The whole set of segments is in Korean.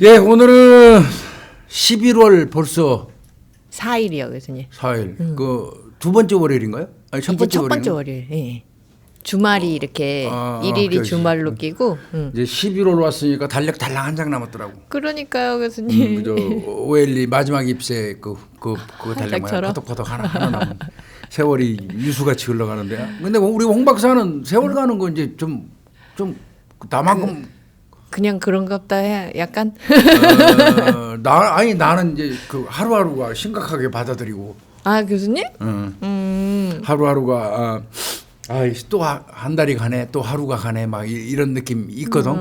예, 오늘은 11월 벌써 4일이요, 교수님. 4일. 그 두 번째 월요일인가요? 아니, 첫 이제 번째 첫 번째 월요일인가요? 월요일. 예. 주말이 이렇게 일일이 그렇지. 주말로 끼고. 이제 11월 왔으니까 달력 달랑 한 장 남았더라고. 그러니까요, 교수님. 저 오엘리 마지막 입새 그 달력 말이야. 달력처럼? 퍼덕퍼덕 하나 남은. 세월이 유수같이 흘러가는데. 근데 우리 홍 박사는 세월 가는 거 이제 좀 나만큼 그냥 그런가 보다 해. 약간 나는 이제 그 하루하루가 심각하게 받아들이고. 아, 교수님? 하루하루가 또 한 달이 가네, 또 하루가 가네, 막 이런 느낌 있거든.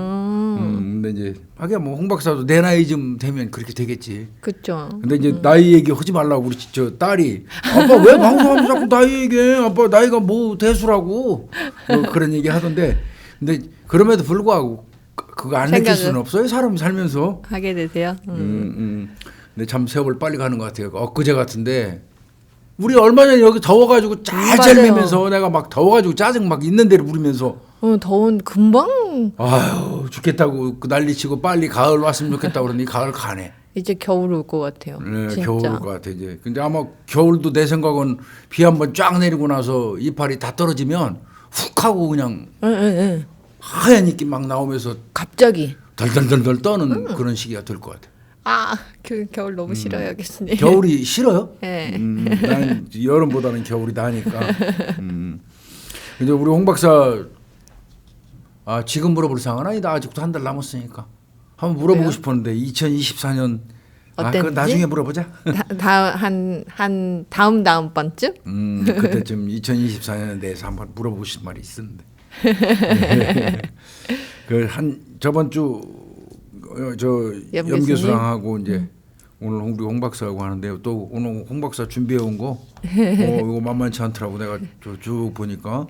근데 이제 하긴 뭐 홍 박사도 내 나이쯤 되면 그렇게 되겠지. 그렇죠. 근데 이제 나이 얘기 하지 말라고 우리 저 딸이 아빠 왜 방송하면 자꾸 나이 얘기해? 아빠 나이가 뭐 대수라고 그런 얘기 하던데. 근데 그럼에도 불구하고 그거 안 느낄 수는 없어요. 사람 살면서. 하게 되세요. 근데 참 세월 빨리 가는 것 같아요. 엊그제 같은데. 우리 얼마 전에 여기 더워가지고 짤짤 맞아요. 매면서 내가 막 더워가지고 짜증 막 있는 대로 부리면서 더운 금방 아유 죽겠다고 그 난리치고 빨리 가을 왔으면 좋겠다고 그러니 가을 가네. 이제 겨울 올 것 같아요. 네, 진짜. 겨울 올 것 같아 이제. 근데 아마 겨울도 내 생각은 비 한번 쫙 내리고 나서 이파리 다 떨어지면 훅 하고 그냥 응. 하얀 입기 막 나오면서 갑자기. 덜덜덜덜 떠는 그런 시기가 될 것 같아. 아, 겨울 너무 싫어요, 교수님. 겨울이 싫어요? 네. 난 여름보다는 겨울이 나니까. 근데 우리 홍 박사 지금 물어볼 상황은 아니다. 아직도 한 달 남았으니까 한번 물어보고 왜요? 싶었는데 2024년 그거 어땠는지? 나중에 물어보자. 한 다음 번쯤? 그때쯤 2024년에 대해서 한번 물어보고 싶은 말이 있었는데. 그 한 저번 주 저 염 염교수랑하고 이제 오늘 우리 홍 박사하고 하는데요. 또 오늘 홍 박사 준비해 온 거 이거 만만치 않더라고. 내가 쭉 보니까.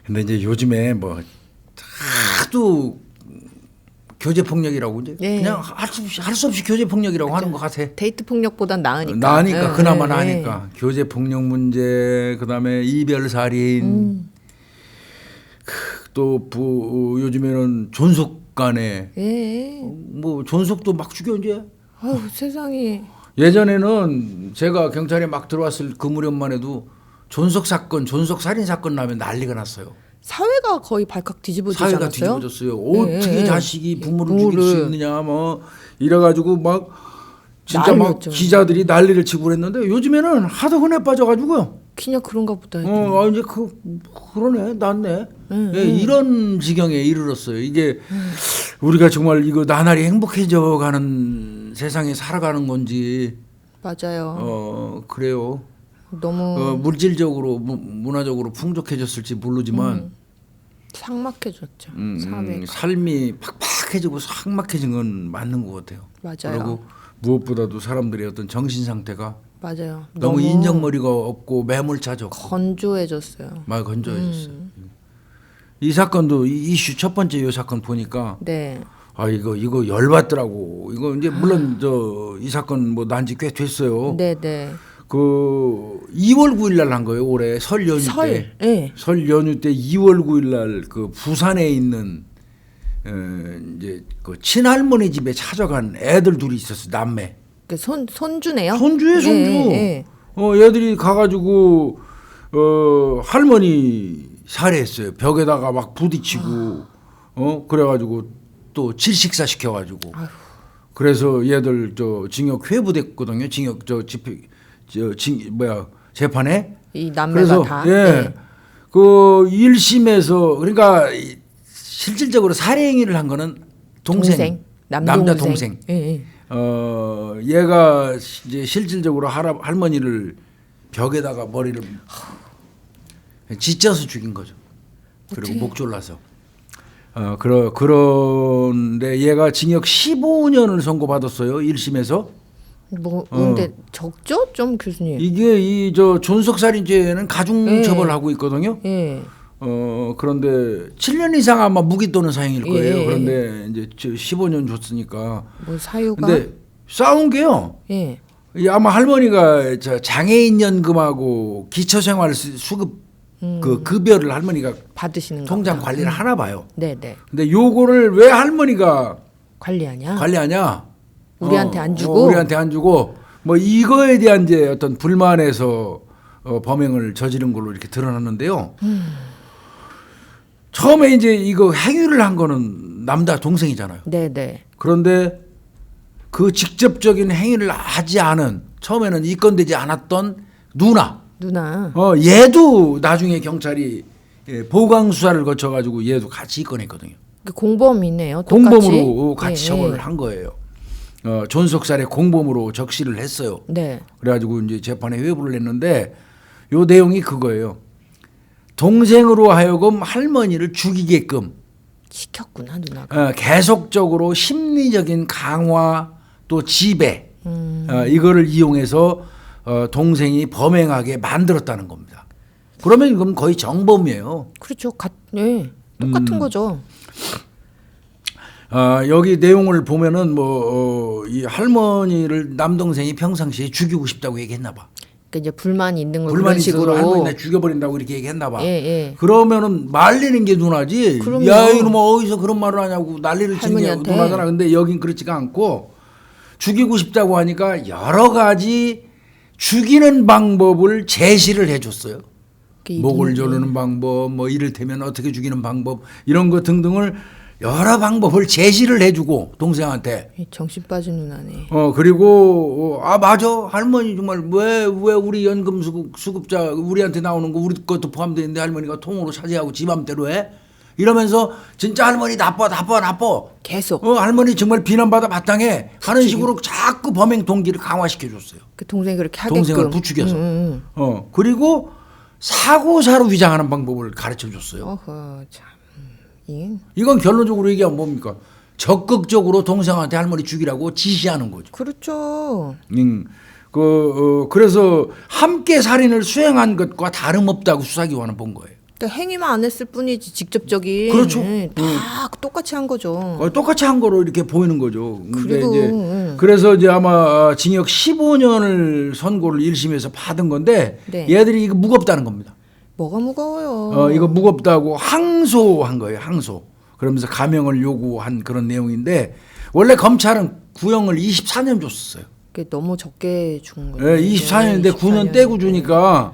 근데 이제 요즘에 뭐 하도 교제 폭력이라고 이제 네. 그냥 할 수 없이 교제 폭력이라고 하는 것 같아. 데이트 폭력보단 나으니까. 나니까 그나마 네. 나니까 교제 폭력 문제 그다음에 이별 살인 또 요즘에는 존속 간에 예. 뭐 존속도 막 죽여 이제. 아우, 세상에. 예전에는 제가 경찰에 막 들어왔을 그 무렵만 해도 존속 사건, 존속 살인 사건 나면 난리가 났어요. 사회가 거의 발칵 뒤집어지지 사회가 않았어요? 뒤집어졌어요. 어떻게 네. 자식이 부모를 죽일 수 있느냐 뭐 이래가지고 막 진짜 막 난리였죠. 기자들이 난리를 치고 그랬는데 요즘에는 하도 흔해 빠져가지고요. 그냥 그런가 보다. 이제 그러네, 낫네. 예, 이런 지경에 이르렀어요. 이게 우리가 정말 이거 나날이 행복해져가는 세상에 살아가는 건지. 맞아요. 그래요. 너무 물질적으로 문화적으로 풍족해졌을지 모르지만 삭막해졌죠. 사회가. 삶이 팍팍해지고 삭막해진 건 맞는 것 같아요. 맞아요. 그리고 무엇보다도 사람들의 어떤 정신 상태가 맞아요. 너무 인정머리가 없고 매몰차졌고 건조해졌어요. 막 건조해졌어요. 이 사건도 이슈 첫 번째 이 사건 보니까 네. 이거 열받더라고. 이거 이제 물론 이 사건 뭐 난지 꽤 됐어요. 네. 그 2월 9일 날 한 거예요. 올해 설 연휴 때. 네. 설 연휴 때 2월 9일 날 그 부산에 있는 이제 그 친할머니 집에 찾아간 애들 둘이 있었어요. 남매. 그 손주네요. 손주에 손주. 네. 애들이 가가지고 할머니 살해했어요. 벽에다가 막 부딪히고 그래가지고 또 질식사 시켜가지고. 그래서 얘들 징역 회부됐거든요. 징역 재판에. 이 남매가 그래서 다. 예. 네. 그 1심에서 그러니까 실질적으로 살해 행위를 한 거는 동생. 남자 동생. 네. 얘가 이제 실질적으로 할머니를 벽에다가 머리를 찢어서 죽인 거죠. 그리고 목 졸라서. 그런데 얘가 징역 15년을 선고받았어요. 1심에서. 뭐 근데 적죠? 좀 교수님. 이게 존속살인죄는 가중처벌하고 있거든요. 예. 그런데 7년 이상 아마 무기 또는 사형일 거예요. 예. 그런데 이제 15년 줬으니까. 뭐 사유가. 근데 싸운 게요. 예. 아마 할머니가 장애인 연금하고 기초생활 수급 그 급여를 할머니가 받으시는 통장 거구나. 관리를 하나 봐요. 네네. 근데 요거를 왜 할머니가 관리하냐? 관리하냐? 우리한테 안 주고? 우리한테 안 주고 뭐 이거에 대한 이제 어떤 불만에서 범행을 저지른 걸로 이렇게 드러났는데요. 처음에 이제 이거 행위를 한 거는 남자 동생이잖아요. 네네. 그런데 그 직접적인 행위를 하지 않은 처음에는 입건되지 않았던 누나. 얘도 나중에 경찰이 보강 수사를 거쳐가지고 얘도 같이 입건했거든요. 공범이네요. 공범으로 같이 예, 처벌을 예. 한 거예요. 존속살해 공범으로 적시를 했어요. 네. 그래가지고 이제 재판에 회부를 했는데 요 내용이 그거예요. 동생으로 하여금 할머니를 죽이게끔 시켰구나 누나가. 계속적으로 심리적인 강화 또 지배 이거를 이용해서 동생이 범행하게 만들었다는 겁니다. 그러면 이건 거의 정범이에요. 그렇죠. 네. 똑같은 거죠. 여기 내용을 보면은 이 할머니를 남동생이 평상시에 죽이고 싶다고 얘기했나 봐. 그러니까 이제 불만이 있는 걸 불만이 그런 있어서 식으로. 할머니 나 죽여버린다고 이렇게 얘기했나 봐. 예, 예. 그러면은 말리는 게 누나지. 그럼요. 야 이놈아 어디서 그런 말을 하냐고 난리를 치는 게 할머니한테. 누나잖아. 근데 여긴 그렇지가 않고 죽이고 싶다고 하니까 여러 가지 죽이는 방법을 제시를 해줬어요. 목을 조르는 방법, 뭐 이를테면 어떻게 죽이는 방법 이런 거 등등을 여러 방법을 제시를 해주고 동생한테. 정신 빠진 누나네. 그리고 맞아 할머니 정말 왜 우리 연금 수급자 우리한테 나오는 거 우리 것도 포함되어 있는데 할머니가 통으로 차지하고 지 맘대로 해? 이러면서 진짜 할머니 나빠 계속. 할머니 정말 비난받아 마땅해 하는 식으로 자꾸 범행 동기를 강화시켜줬어요. 그 동생이 그렇게 하게끔. 동생을 부추겨서. 그리고 사고사로 위장하는 방법을 가르쳐줬어요. 어허 참. 이건 결론적으로 얘기하면 뭡니까? 적극적으로 동생한테 할머니 죽이라고 지시하는 거죠. 그렇죠. 그래서 함께 살인을 수행한 것과 다름없다고 수사기관은 본 거예요. 그러니까 행위만 안 했을 뿐이지 직접적인. 그렇죠. 다 똑같이 한 거죠. 똑같이 한 거로 이렇게 보이는 거죠. 그리고 그래서 이제 아마 징역 15년을 선고를 1심에서 받은 건데 네. 얘들이 이거 무겁다는 겁니다. 뭐가 무거워요? 이거 무겁다고 항소한 거예요. 항소. 그러면서 감형을 요구한 그런 내용인데 원래 검찰은 구형을 24년 줬었어요. 그게 너무 적게 준 거예요. 네, 24년인데 9년 떼고 주니까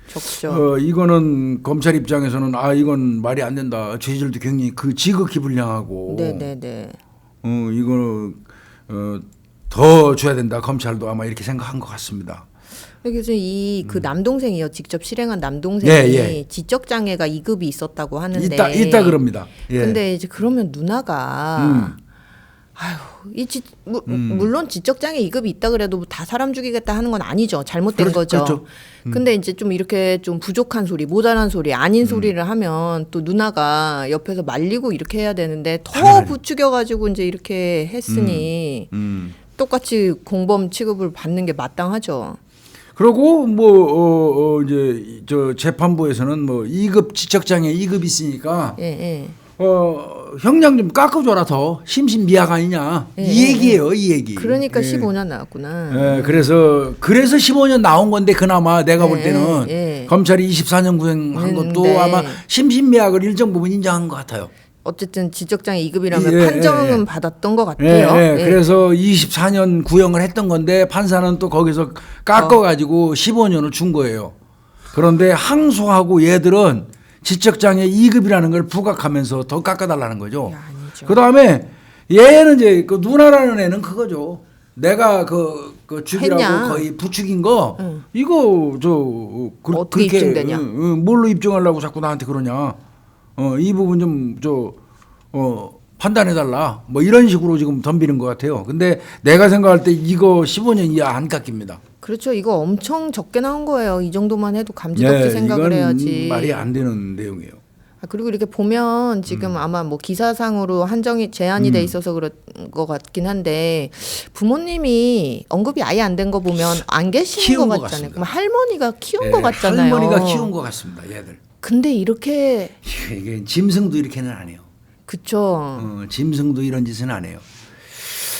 적죠. 이거는 검찰 입장에서는 이건 말이 안 된다. 죄질도 굉장히 지극히 불량하고. 네네네. 이거는 더 줘야 된다. 검찰도 아마 이렇게 생각한 것 같습니다. 그래서 그 남동생이요 직접 실행한 남동생이 예. 지적 장애가 2급이 있었다고 하는데 있다 그럽니다. 예. 근데 이제 그러면 누나가 물론 지적 장애 2급이 있다 그래도 다 사람 죽이겠다 하는 건 아니죠. 잘못된 거죠. 그렇죠. 근데 이제 좀 이렇게 좀 부족한 소리, 모자란 소리, 아닌 소리를 하면 또 누나가 옆에서 말리고 이렇게 해야 되는데 더 당연하죠. 부추겨 가지고 이제 이렇게 했으니 똑같이 공범 취급을 받는 게 마땅하죠. 그리고 이제 저 재판부에서는 2급 지적장애 2급 있으니까 예. 형량 좀 깎아줘라 더 심신미약 아니냐 이 얘기예요 이 얘기. 그러니까 15년 나왔구나. 그래서 15년 나온 건데 그나마 내가 볼 때는 검찰이 24년 구형한 것도 아마 심신미약을 일정 부분 인정한 것 같아요. 어쨌든 지적장애 2급이라면 판정은 받았던 것 같아요. 예. 그래서 24년 구형을 했던 건데 판사는 또 거기서 깎아가지고 15년을 준 거예요. 그런데 항소하고 얘들은 지적장애 2급이라는 걸 부각하면서 더 깎아달라는 거죠. 그 다음에 얘는 이제 그 누나라는 애는 그거죠. 내가 그 죽이라고 했냐? 거의 부추긴 거 이거 어떻게 그렇게 입증되냐? 뭘로 입증하려고 자꾸 나한테 그러냐? 이 부분 좀 판단해달라. 이런 식으로 지금 덤비는 것 같아요. 근데 내가 생각할 때 이거 15년 이하 안 깎입니다. 그렇죠. 이거 엄청 적게 나온 거예요. 이 정도만 해도 감지덕지 생각을 이건 해야지. 말이 안 되는 내용이에요. 그리고 이렇게 보면 지금 아마 기사상으로 제한이 돼 있어서 그런 것 같긴 한데 부모님이 언급이 아예 안 된 거 보면 안 계시는 것 같잖아요. 그럼 할머니가 키운 것 같잖아요. 할머니가 키운 것 같습니다. 얘들. 근데 이렇게 이게 짐승도 이렇게는 안 해요. 그쵸. 짐승도 이런 짓은 안 해요.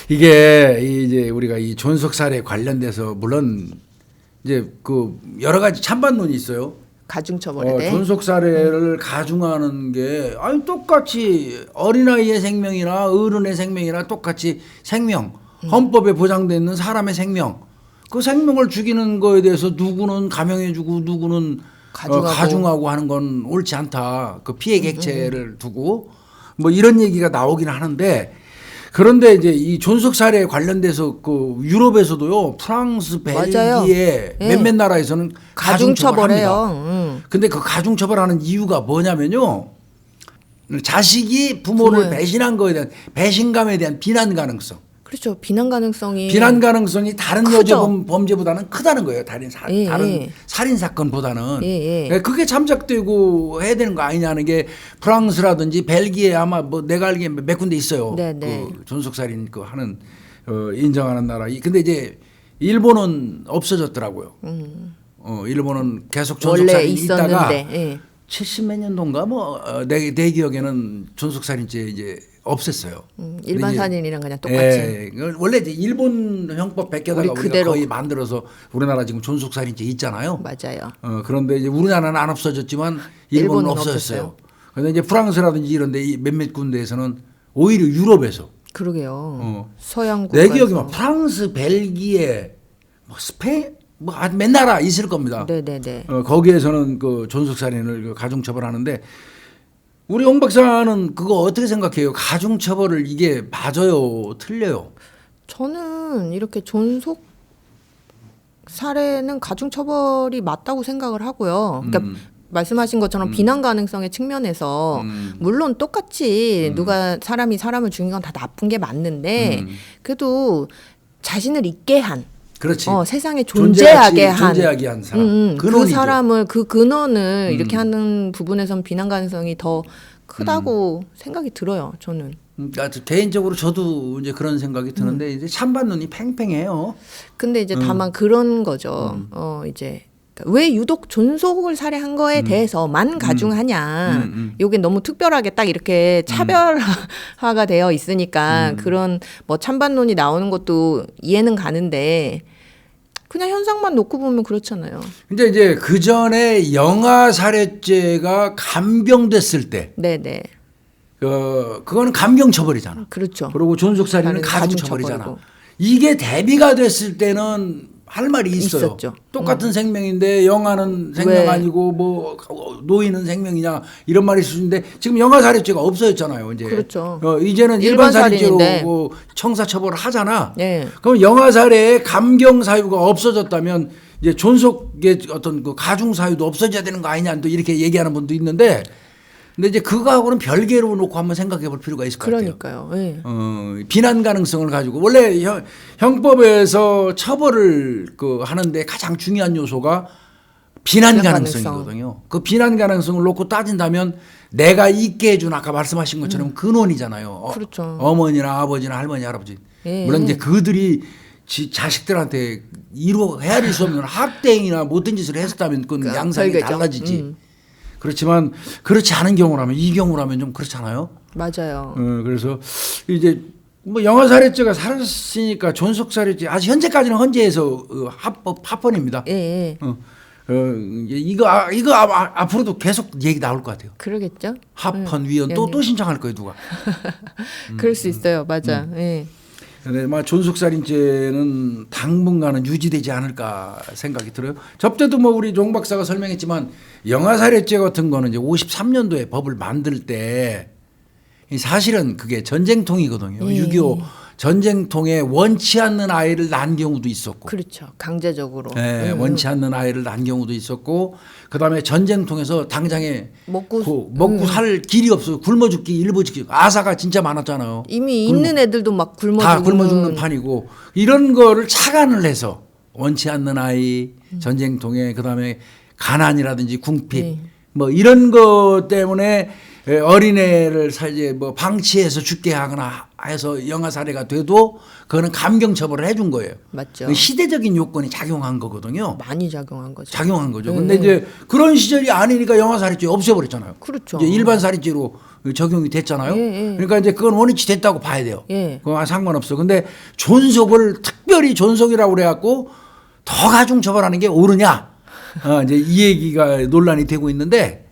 이게 이제 우리가 이 존속살해 관련돼서 물론 이제 그 여러 가지 찬반론이 있어요. 가중처벌에 대해. 존속 살해를 가중하는 게 아니 똑같이 어린아이의 생명이나 어른의 생명이나 똑같이 생명 헌법에 보장되어 있는 사람의 생명 그 생명을 죽이는 거에 대해서 누구는 감형해주고 누구는 가중하고 하는 건 옳지 않다. 그 피해 객체를 두고 뭐 이런 얘기가 나오긴 하는데 그런데 이제 이 존속 살해에 관련돼서 그 유럽에서도요 프랑스, 벨기에 몇몇 나라에서는 가중처벌해요. 근데 그 가중처벌하는 이유가 뭐냐면요 자식이 부모를 배신한 거에 대한 배신감에 대한 비난 가능성. 그렇죠. 비난 가능성이 다른 여자 범죄보다는 크다는 거예요. 다른 살인 사건보다는 그게 참작되고 해야 되는 거 아니냐는 게 프랑스라든지 벨기에 아마 뭐 내가 알기에 몇 군데 있어요. 그 존속 살인 그 하는 인정하는 나라. 근데 이제 일본은 없어졌더라고요. 일본은 계속 존속 살인이 있다가 70몇 년도인가 내 기억에는 존속 살인죄 이제 없앴어요. 일반 살인이랑 그냥 똑같이. 원래 이제 일본 형법 베껴다가 우리가 거의 만들어서 우리나라 지금 존속 살인죄 있잖아요. 맞아요. 그런데 이제 우리나라는 안 없어졌지만 일본은 없어졌어요. 그런데 이제 프랑스라든지 이런데 몇몇 군데에서는 오히려 유럽에서. 그러게요. 서양 내 기억에 막 프랑스, 벨기에, 뭐 스페인 몇 나라 있을 겁니다. 네네네. 거기에서는 그 존속 살인을 가중처벌하는데. 우리 옹 박사는 그거 어떻게 생각해요? 가중처벌을 이게 맞아요? 틀려요? 저는 이렇게 존속 살해는 가중처벌이 맞다고 생각을 하고요. 그러니까 말씀하신 것처럼 비난 가능성의 측면에서 물론 똑같이 누가 사람이 사람을 죽인 건 다 나쁜 게 맞는데 그래도 자신을 잊게 한 그렇지. 세상에 존재하게 한 사람. 그 사람을 그 근원을 이렇게 하는 부분에선 비난 가능성이 더 크다고 생각이 들어요. 저는. 개인적으로 저도 이제 그런 생각이 드는데 이제 찬반론이 팽팽해요. 근데 이제 다만 그런 거죠. 이제 왜 유독 존속을 살해한 거에 대해서만 가중하냐. 요게 너무 특별하게 딱 이렇게 차별화가 되어 있으니까 그런 뭐 찬반론이 나오는 것도 이해는 가는데 그냥 현상만 놓고 보면 그렇잖아요. 근데 이제 그 전에 영아 살해죄가 감경됐을 때, 네네. 그거는 감경 처벌이잖아. 그렇죠. 그리고 존속 살인은 가중 처벌이잖아. 이게 대비가 됐을 때는 할 말이 있었죠. 똑같은 생명인데 영아는 생명 아니고 뭐 노인은 생명이냐 이런 말이 있을 수 있는데 지금 영아 살해죄가 없어졌잖아요. 이제 그렇죠. 이제는 일반 살인죄로 뭐 형사 처벌을 하잖아. 네. 그럼 영아 살해의 감경 사유가 없어졌다면 이제 존속의 어떤 그 가중 사유도 없어져야 되는 거 아니냐 또 이렇게 얘기하는 분도 있는데. 근데 이제 그거하고는 별개로 놓고 한번 생각해 볼 필요가 있을 것 같아요. 그러니까요. 네. 비난 가능성을 가지고 원래 형법에서 처벌을 하는데 가장 중요한 요소가 비난 가능성이거든요. 그 비난 가능성을 놓고 따진다면 내가 있게 해준 아까 말씀하신 것처럼 근원이잖아요. 그렇죠. 어머니나 아버지나 할머니 할아버지. 물론 이제 그들이 자식들한테 헤아릴 수 없는 학대행위나 못된 짓을 했었다면 그건 양상이 달라지지. 그렇지만 그렇지 않은 경우라면 이 경우라면 좀 그렇잖아요. 맞아요. 그래서 이제 뭐 영아 살해죄가 살았으니까 존속 살해죄 아직 현재까지는 헌재에서 합헌입니다. 예. 이거 앞으로도 계속 얘기 나올 것 같아요. 그러겠죠. 합헌 위원 또 신청할 거예요 누가. 그럴 수 있어요. 맞아. 예. 근데 존속 살인죄는 당분간은 유지되지 않을까 생각이 들어요. 접대도 뭐 우리 종 박사가 설명했지만 영아 살해죄 같은 거는 이제 53년도에 법을 만들 때 사실은 그게 전쟁통이거든요. 6.25 전쟁통에 원치 않는 아이를 낳은 경우도 있었고. 그렇죠. 강제적으로. 네, 원치 않는 아이를 낳은 경우도 있었고 그다음에 전쟁통에서 당장에 먹고 살 길이 없어요. 굶어 죽기 일부 죽기 아사가 진짜 많았잖아요. 이미 있는 애들도 막 다 굶어 죽는 판이고 이런 거를 차관을 해서 원치 않는 아이 전쟁통에 그다음에 가난이라든지 궁핍 뭐 이런 것 때문에 어린애를 이제 뭐 방치해서 죽게 하거나 해서 영아 살해가 돼도 그거는 감경 처벌을 해준 거예요. 맞죠. 시대적인 요건이 작용한 거거든요. 많이 작용한 거죠. 작용한 거죠. 근데 이제 그런 시절이 아니니까 영아 살해죄 없애버렸잖아요. 그렇죠. 이제 일반 살인죄로 적용이 됐잖아요. 그러니까 이제 그건 원위치 됐다고 봐야 돼요. 그건 상관없어. 근데 존속을 특별히 존속이라고 그래갖고 더 가중 처벌하는 게 옳으냐? 이제 이 얘기가 논란이 되고 있는데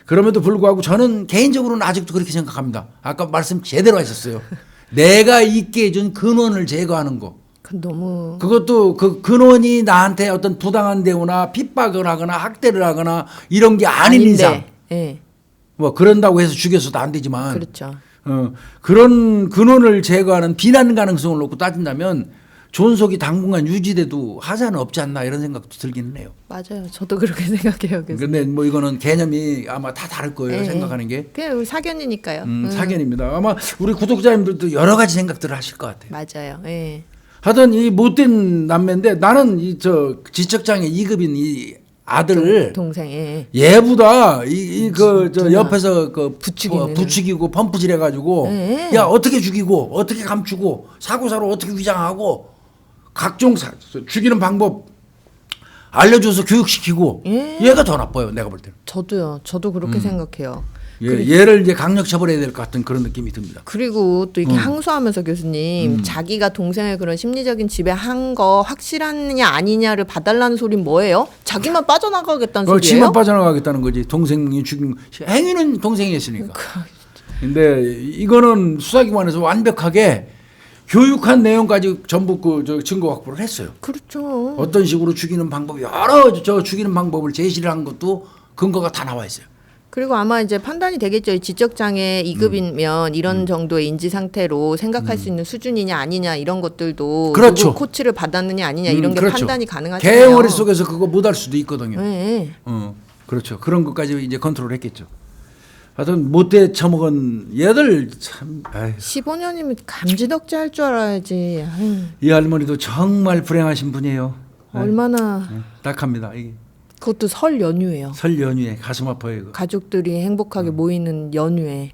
그럼에도 불구하고 저는 개인적으로는 아직도 그렇게 생각합니다. 아까 말씀 제대로 하셨어요. 내가 있게 해준 근원을 제거하는 거. 너무 그것도 그 근원이 나한테 어떤 부당한 대우나 핍박을 하거나 학대를 하거나 이런 게 아닌 아닌데. 이상 예. 뭐 그런다고 해서 죽여서도 안 되지만 그렇죠. 그런 근원을 제거하는 비난 가능성을 놓고 따진다면 존속이 당분간 유지돼도 하자는 없지 않나 이런 생각도 들기는 해요. 맞아요. 저도 그렇게 생각해요. 그래서. 근데 뭐 이거는 개념이 아마 다 다를 거예요. 예, 생각하는 게. 그냥 우리 사견이니까요. 사견입니다. 아마 우리 구독자님들도 여러 가지 생각들을 하실 것 같아요. 맞아요. 예. 하여튼 이 못된 남매인데 나는 이 저 지적장애 2급인 이 아들 동생. 예. 얘보다 저 옆에서 그 부추기는. 부추기고 펌프질 해가지고 예. 야 어떻게 죽이고 어떻게 감추고 사고사로 어떻게 위장하고 각종 죽이는 방법 알려줘서 교육시키고 예. 얘가 더 나빠요. 내가 볼 때는. 저도요. 저도 그렇게 생각해요. 얘를 이제 강력 처벌해야 될 것 같은 그런 느낌이 듭니다. 그리고 또 이렇게 항소하면서 교수님 자기가 동생의 그런 심리적인 지배한 거 확실하냐 아니냐를 봐달라는 소리는 뭐예요? 자기만 빠져나가겠다는 소리예요? 지만 빠져나가겠다는 거지. 동생이 죽인 행위는 동생이 했으니까. 근데 이거는 수사기관에서 완벽하게 교육한 내용까지 전부 저 증거 확보를 했어요. 그렇죠. 어떤 식으로 죽이는 방법 여러 저 죽이는 방법을 제시를 한 것도 근거가 다 나와 있어요. 그리고 아마 이제 판단이 되겠죠. 지적장애 2급이면 이런 정도의 인지 상태로 생각할 수 있는 수준이냐 아니냐 이런 것들도 그렇죠. 누구 코치를 받았느냐 아니냐 이런 게 그렇죠. 판단이 가능하잖아요. 개 머릿속에서 그거 못할 수도 있거든요. 네. 그렇죠. 그런 것까지 이제 컨트롤 했겠죠. 하여튼 못돼 처먹은 얘들 참 15년이면 감지덕지 할 줄 알아야지. 아유, 이 할머니도 정말 불행하신 분이에요. 얼마나 딱합니다. 이게 그것도 설 연휴예요. 설 연휴에 가슴 아파요. 이거. 가족들이 행복하게 모이는 연휴에.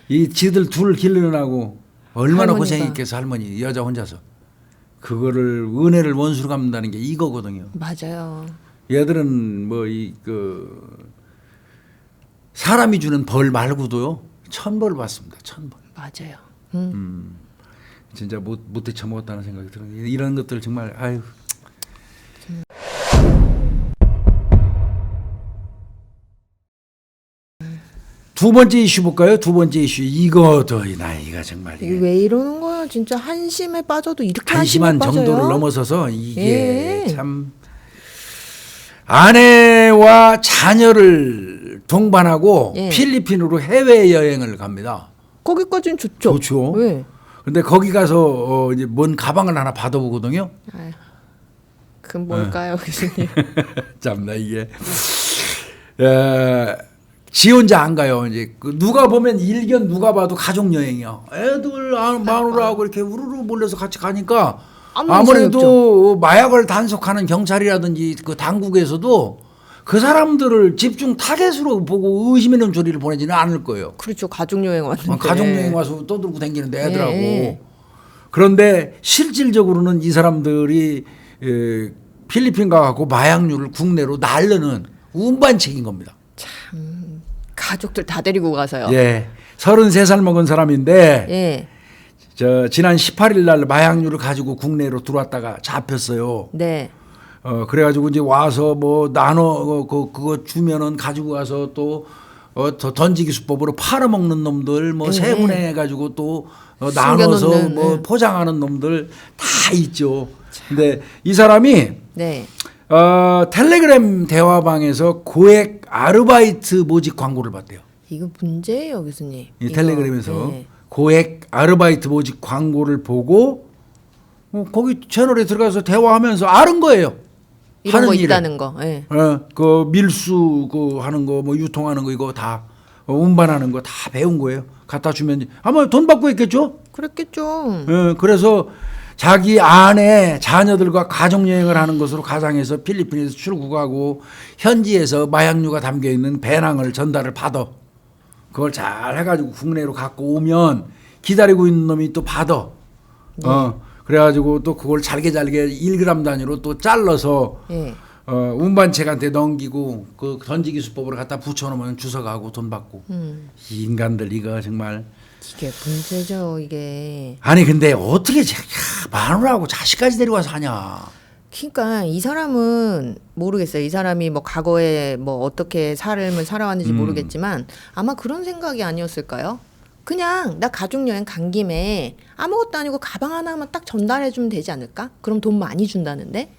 이 지들 둘 기르느라고 얼마나 할머니가. 고생했겠어 할머니 여자 혼자서. 그거를 은혜를 원수로 갚는다는 게 이거거든요. 맞아요. 얘들은 뭐 사람이 주는 벌 말고도요 1000벌 받습니다. 1000벌. 맞아요. 진짜 못돼 처먹었다는 생각이 들어요. 이런 것들 정말 아유. 두 번째 이슈 볼까요? 두 번째 이슈 이거도 이 나이가 정말 이게 왜 이러는 거야? 진짜 한심에 빠져도 이렇게 한심에 한심한 빠져요? 정도를 넘어서서 이게 예. 참 아내와 자녀를 동반하고 예. 필리핀으로 해외 여행을 갑니다. 거기까지는 좋죠. 좋죠. 왜? 근데 거기 가서 이제 뭔 가방을 하나 받아보거든요. 아유, 그 뭘까요, 교수님? 참나 이게 지 혼자 안 가요. 이제 누가 보면 일견 누가 봐도 가족 여행이야. 애들 마누라하고 이렇게 우르르 몰려서 같이 가니까 아무래도 마약을 단속하는 경찰이라든지 그 당국에서도 그 사람들을 집중 타겟으로 보고 의심의 소리를 보내지는 않을 거예요. 그렇죠. 가족 여행 왔는데. 가족 여행 와서 떠들고 다니는데 애들하고. 네. 그런데 실질적으로는 이 사람들이 필리핀 가고 마약류를 국내로 날르는 운반책인 겁니다. 가족들 다 데리고 가서요. 예. 33살 먹은 사람인데 예. 지난 18일 날 마약류를 가지고 국내로 들어왔다가 잡혔어요. 네. 그래가지고 이제 와서 뭐 나눠 그거 주면은 가지고 가서 또 던지기 수법으로 팔아먹는 놈들 뭐 세분해가지고 또 나눠서 숨겨놓는, 뭐 포장하는 놈들 다 있죠. 근데 이 사람이 네. 텔레그램 대화방에서 고액 아르바이트 모집 광고를 봤대요. 이거 문제예요, 교수님. 이 텔레그램에서 네. 고액 아르바이트 모집 광고를 보고 거기 채널에 들어가서 대화하면서 아는 거예요. 이런 거 일을. 있다는 거. 예. 그 밀수 그 하는 거 뭐 유통하는 거 이거 다 운반하는 거 다 배운 거예요. 갖다 주면 아마 돈 받고 했겠죠. 그랬겠죠. 그래서 자기 아내 자녀들과 가족 여행을 하는 것으로 가상해서 필리핀에서 출국하고 현지에서 마약류가 담겨 있는 배낭을 전달을 받아. 그걸 잘 해가지고 국내로 갖고 오면 기다리고 있는 놈이 또 받아. 그래가지고 또 그걸 잘게 1g 단위로 또 잘라서 예. 운반책한테 넘기고 그 던지기 수법으로 갖다 붙여놓으면 주워가고 돈 받고. 이 인간들 이거 정말. 이게 문제죠, 이게. 아니 근데 어떻게 마누라하고 자식까지 데리고 와서 하냐. 그러니까 이 사람은 모르겠어요. 이 사람이 뭐 과거에 뭐 어떻게 삶을 살아왔는지 모르겠지만 아마 그런 생각이 아니었을까요? 그냥 나 가족여행 간 김에 아무것도 아니고 가방 하나만 딱 전달해 주면 되지 않을까? 그럼 돈 많이 준다는데?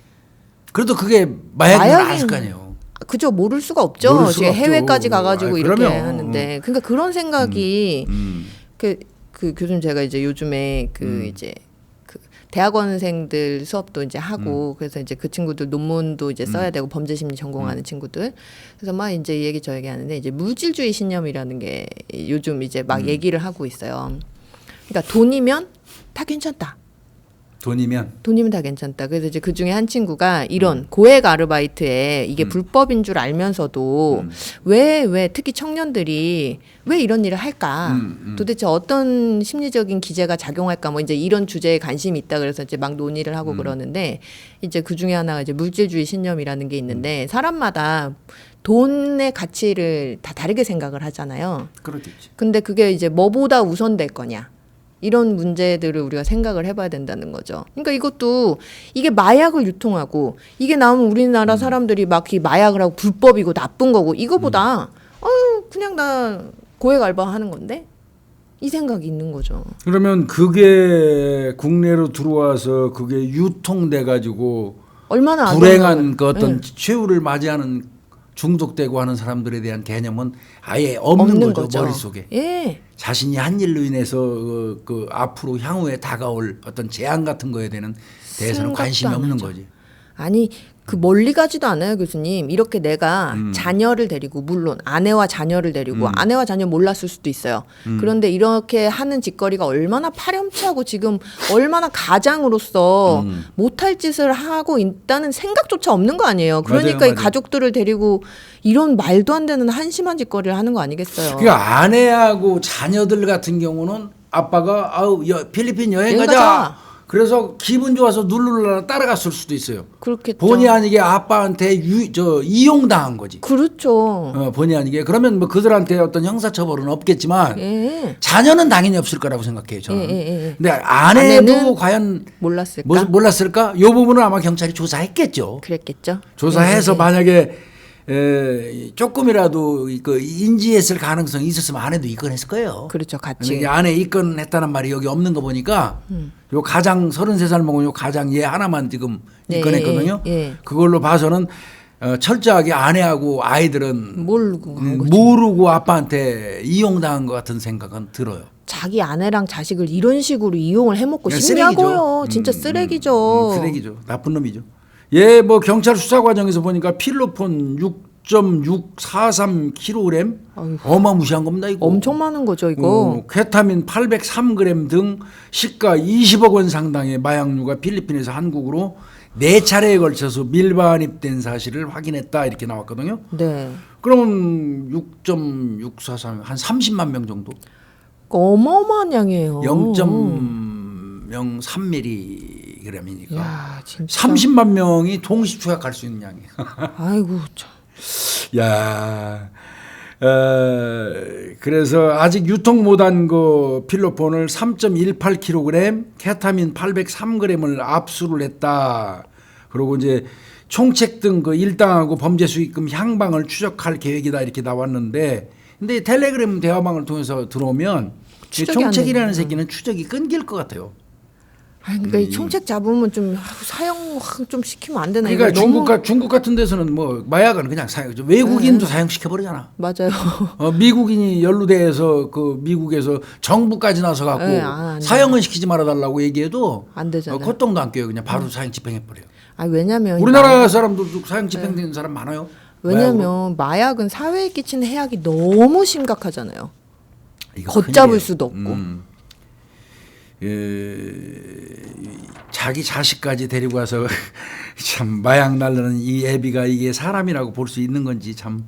그래도 그게 마약은 아닐 거 아니에요. 그죠. 모를 수가 없죠. 모를 수가 지금 해외까지 없죠. 가가지고 아, 이렇게 그러면. 하는데. 그러니까 그런 생각이 그 교수님 제가 이제 요즘에 이제 그 대학원생들 수업도 이제 하고 그래서 이제 그 친구들 논문도 이제 써야 되고 범죄심리 전공하는 친구들 그래서 막 이제 이 얘기 저 얘기 하는데 이제 물질주의 신념이라는 게 요즘 이제 막 얘기를 하고 있어요. 그러니까 돈이면 다 괜찮다. 돈이면 다 괜찮다. 그래서 이제 그 중에 한 친구가 이런 고액 아르바이트에 이게 불법인 줄 알면서도 왜 특히 청년들이 왜 이런 일을 할까? 도대체 어떤 심리적인 기제가 작용할까? 뭐 이제 이런 주제에 관심이 있다 그래서 이제 막 논의를 하고 그러는데 이제 그 중에 하나가 이제 물질주의 신념이라는 게 있는데 사람마다 돈의 가치를 다 다르게 생각을 하잖아요. 그렇겠지. 근데 그게 이제 뭐보다 우선될 거냐? 이런 문제들을 우리가 생각을 해봐야 된다는 거죠. 그러니까 이것도 이게 마약을 유통하고 이게 나오면 우리나라 사람들이 막 이 마약을 하고 불법이고 나쁜 거고 이거보다 그냥 나 고액 알바 하는 건데 이 생각이 있는 거죠. 그러면 그게 국내로 들어와서 그게 유통돼 가지고 얼마나 불행한 그 어떤 최후를 맞이하는 중독되고 하는 사람들에 대한 개념은 아예 없는 거죠. 머릿속에. 예. 자신이 한 일로 인해서 그 앞으로 향후에 다가올 어떤 재앙 같은 거에 대해서는 관심이 없는 거지. 아니 그 멀리 가지도 않아요, 교수님. 이렇게 내가 자녀를 데리고 물론 아내와 자녀를 데리고 아내와 자녀 몰랐을 수도 있어요. 그런데 이렇게 하는 짓거리가 얼마나 파렴치하고 지금 얼마나 가장으로서 못할 짓을 하고 있다는 생각조차 없는 거 아니에요. 그러니까 맞아요, 이 가족들을 데리고 이런 말도 안 되는 한심한 짓거리를 하는 거 아니겠어요. 그러니까 아내하고 자녀들 같은 경우는 아빠가 필리핀 여행 가자. 가자. 그래서 기분 좋아서 누르르 따라갔을 수도 있어요. 그렇겠죠. 본의 아니게 아빠한테 이용당한 거지. 그렇죠. 본의 아니게. 그러면 뭐 그들한테 어떤 형사처벌은 없겠지만 예. 자녀는 당연히 없을 거라고 생각해요. 저는. 예. 근데 아내도 과연 몰랐을까? 몰랐을까? 이 부분은 아마 경찰이 조사했겠죠. 그랬겠죠. 조사해서 만약에 조금이라도 그 인지했을 가능성이 있었으면 아내도 입건했을 거예요. 그렇죠. 같이. 아내 입건했다는 말이 여기 없는 거 보니까 요 가장 33살 먹은 요 가장 얘 하나만 지금 입건했거든요. 예. 그걸로 봐서는 철저하게 아내하고 아이들은 모르고 아빠한테 이용당한 것 같은 생각은 들어요. 자기 아내랑 자식을 이런 식으로 이용을 해먹고 싶냐고요. 진짜 쓰레기죠. 쓰레기죠. 나쁜 놈이죠. 예, 뭐 경찰 수사 과정에서 보니까 필로폰 6.643kg 어마무시한 겁니다. 이거 엄청 많은 거죠, 이거. 케타민 803g 등 시가 20억 원 상당의 마약류가 필리핀에서 한국으로 4차례에 걸쳐서 밀반입된 사실을 확인했다 이렇게 나왔거든요. 네. 그러면 6.643 한 30만 명 정도. 어마어마한 양이에요. 0.03mg이니까 야, 진짜. 30만 명이 동시 투약할 수 있는 양이에요. 아이고 참. 야, 그래서 아직 유통 못한 그 필로폰을 3.18kg, 케타민 803g을 압수를 했다. 그리고 이제 총책 등 그 일당하고 범죄 수익금 향방을 추적할 계획이다 이렇게 나왔는데, 근데 텔레그램 대화방을 통해서 들어오면 총책이라는 새끼는 추적이 끊길 것 같아요. 그러니까 이 총책 잡으면 좀 사형 좀 시키면 안 되나? 그러니까 중국 같은 데서는 뭐 마약은 그냥 외국인도 사형시켜 버리잖아. 맞아요. 미국인이 연루돼서 그 미국에서 정부까지 나서 갖고 사형은 시키지 말아 달라고 얘기해도 안 되잖아요. 콧등도 안 껴요. 그냥 바로 사형 집행해 버려요. 왜냐면 우리나라 사람들도 사형 집행되는 사람 많아요. 왜냐면 마약은 사회에 끼치는 해악이 너무 심각하잖아요. 걷잡을 수도 없고. 자기 자식까지 데리고 와서 참 마약 날르는 이 애비가 이게 사람이라고 볼 수 있는 건지 참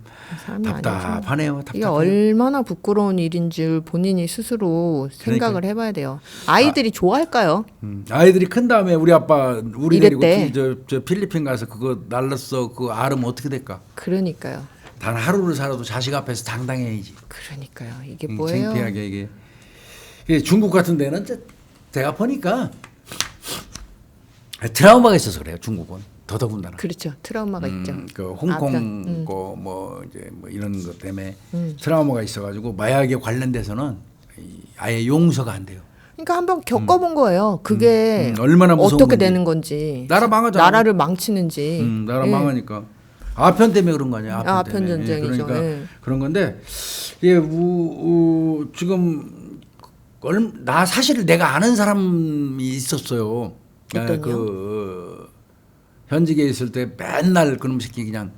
답답하네요. 이게 얼마나 부끄러운 일인 줄 본인이 스스로 생각을 해봐야 돼요. 아이들이 좋아할까요? 아이들이 큰 다음에 우리 아빠 우리 이랬대. 데리고 저 필리핀 가서 그거 날랐어 그거 알으면 어떻게 될까? 그러니까요. 단 하루를 살아도 자식 앞에서 당당해야지. 그러니까요. 이게 뭐예요? 창피하게 이게 중국 같은 데는 제가 보니까 트라우마가 있어서 그래요. 중국은 더더군다나. 그렇죠. 트라우마가 있죠. 그 홍콩 뭐 이제 뭐 이런 것 때문에 트라우마가 있어가지고 마약에 관련돼서는 아예 용서가 안 돼요. 그러니까 한번 겪어본 거예요. 그게 얼마나 무서운 어떻게 건지. 되는 건지. 나라 망하잖아. 나라를 망치는지. 나라 망하니까. 아편 때문에 그런 거 아니야? 아편 전쟁이죠. 그러니까 그런 건데 이게 지금 나 사실 내가 아는 사람이 있었어요. 어떤요? 그 현직에 있을 때 맨날 그놈 새끼 그냥